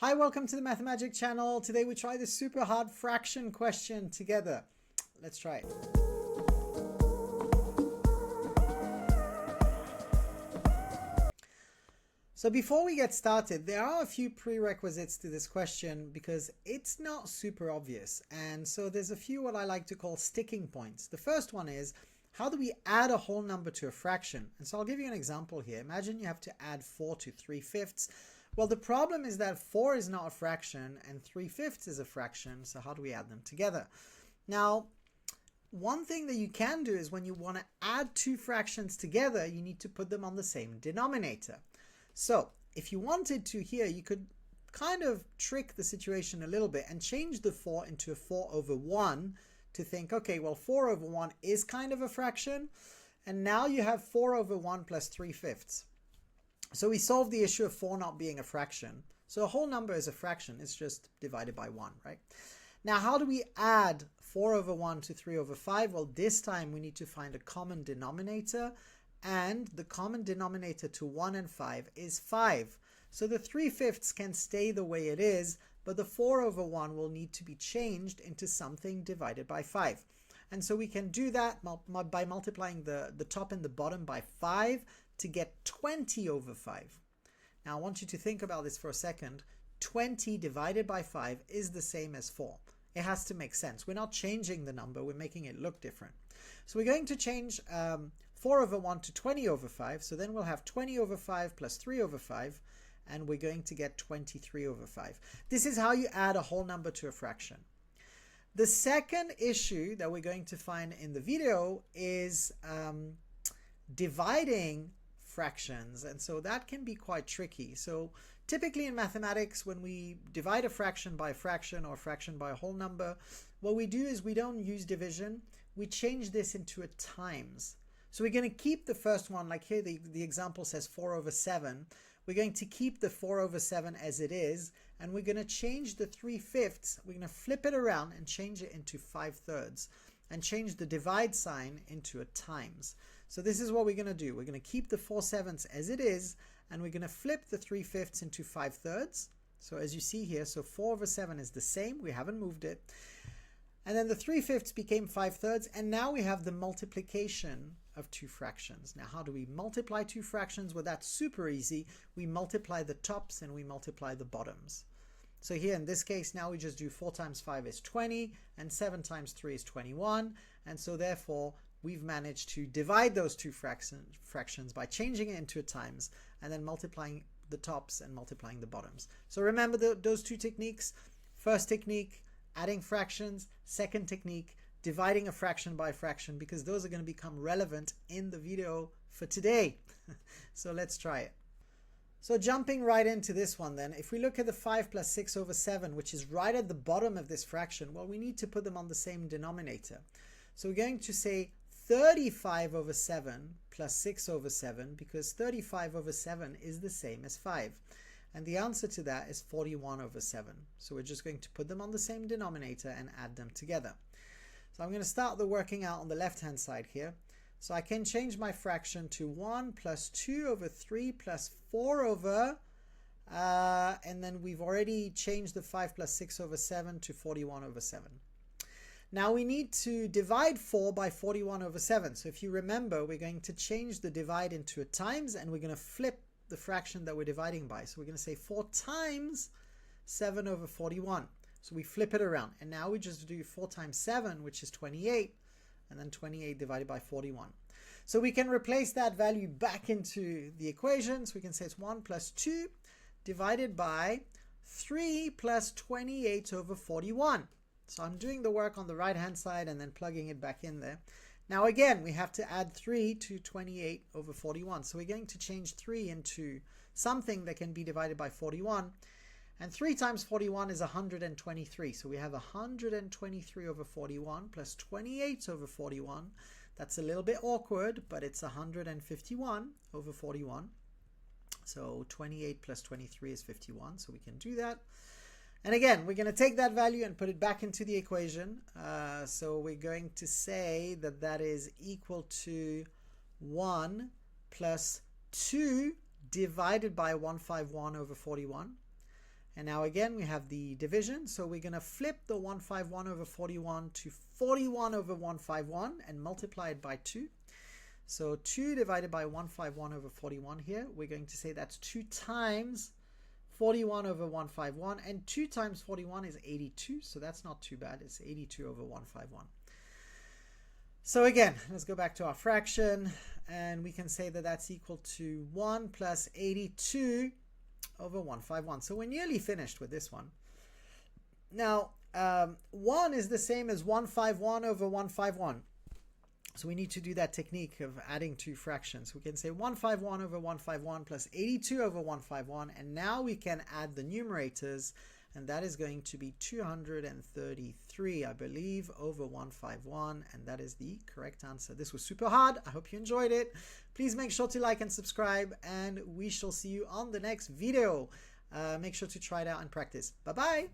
Hi, welcome to the Mathemagic channel. Today we try this super hard fraction question together. Let's try it. So before we get started, there are a few prerequisites to this question because it's not super obvious. And so there's a few what I like to call sticking points. The first one is, how do we add a whole number to a fraction? And so I'll give you an example here. Imagine you have to add 4 to 3/5. Well, the problem is that 4 is not a fraction and 3/5 is a fraction. So how do we add them together? Now, one thing that you can do is when you want to add two fractions together, you need to put them on the same denominator. So if you wanted to here, you could kind of trick the situation a little bit and change the 4 into a 4/1 to think, okay, well, 4/1 is kind of a fraction. And now you have 4/1 plus 3/5. So we solved the issue of 4 not being a fraction. So a whole number is a fraction. It's just divided by 1, right? Now, how do we add 4/1 to 3/5? Well, this time we need to find a common denominator. And the common denominator to 1 and 5 is 5. So the 3/5 can stay the way it is, but the 4/1 will need to be changed into something divided by 5. And so we can do that by multiplying the top and the bottom by 5 to get 20/5. Now I want you to think about this for a second. 20 divided by 5 is the same as 4. It has to make sense. We're not changing the number, we're making it look different. So we're going to change 4/1 to 20/5. So then we'll have 20/5 plus 3/5, and we're going to get 23/5. This is how you add a whole number to a fraction. The second issue that we're going to find in the video is dividing fractions, and so that can be quite tricky. So typically in mathematics, when we divide a fraction by a fraction or a fraction by a whole number, what we do is we don't use division, we change this into a times. So we're going to keep the first one, like here the example says 4/7. We're going to keep the 4/7 as it is, and we're going to change the 3/5. We're going to flip it around and change it into 5/3 and change the divide sign into a times. So this is what we're going to do. We're going to keep the 4/7 as it is, and we're going to flip the 3/5 into 5/3. So as you see here, so 4/7 is the same. We haven't moved it. And then the 3/5 became 5/3, and now we have the multiplication of two fractions. Now, how do we multiply two fractions? Well, that's super easy. We multiply the tops and we multiply the bottoms. So here in this case, now we just do 4 times 5 is 20, and 7 times 3 is 21. And so therefore, we've managed to divide those two fractions by changing it into a times and then multiplying the tops and multiplying the bottoms. So remember those two techniques. First technique, adding fractions. Second technique, dividing a fraction by a fraction, because those are going to become relevant in the video for today. So let's try it. So jumping right into this one then, if we look at the 5 plus 6/7, which is right at the bottom of this fraction, well, we need to put them on the same denominator. So we're going to say 35/7 plus 6/7, because 35/7 is the same as 5. And the answer to that is 41/7. So we're just going to put them on the same denominator and add them together. So I'm going to start the working out on the left-hand side here. So I can change my fraction to 1 plus 2/3 plus 4 and then we've already changed the 5 plus 6/7 to 41/7. Now we need to divide 4 by 41/7. So if you remember, we're going to change the divide into a times, and we're going to flip the fraction that we're dividing by. So we're going to say 4 times 7/41. So we flip it around, and now we just do 4 times 7, which is 28, and then 28 divided by 41. So we can replace that value back into the equation. So we can say it's 1 plus 2 divided by 3 plus 28/41. So I'm doing the work on the right-hand side and then plugging it back in there. Now again, we have to add 3 to 28/41. So we're going to change 3 into something that can be divided by 41. And 3 times 41 is 123. So we have 123/41 plus 28/41. That's a little bit awkward, but it's 151/41. So 28 plus 23 is 51. So we can do that. And again, we're going to take that value and put it back into the equation. So we're going to say that that is equal to 1 plus 2 divided by 151/41. And now again, we have the division. So we're going to flip the 151 over 41 to 41 over 151 and multiply it by 2. So 2 divided by 151 over 41 here, we're going to say that's 2 times 41 over 151. And 2 times 41 is 82. So that's not too bad. It's 82 over 151. So again, let's go back to our fraction. And we can say that that's equal to 1 plus 82 over 151. So we're nearly finished with this one. Now, 1 is the same as 151 over 151. So we need to do that technique of adding two fractions. We can say 151 over 151 plus 82 over 151. And now we can add the numerators. And that is going to be 233, I believe, over 151. And that is the correct answer. This was super hard. I hope you enjoyed it. Please make sure to like and subscribe. And we shall see you on the next video. Make sure to try it out and practice. Bye-bye.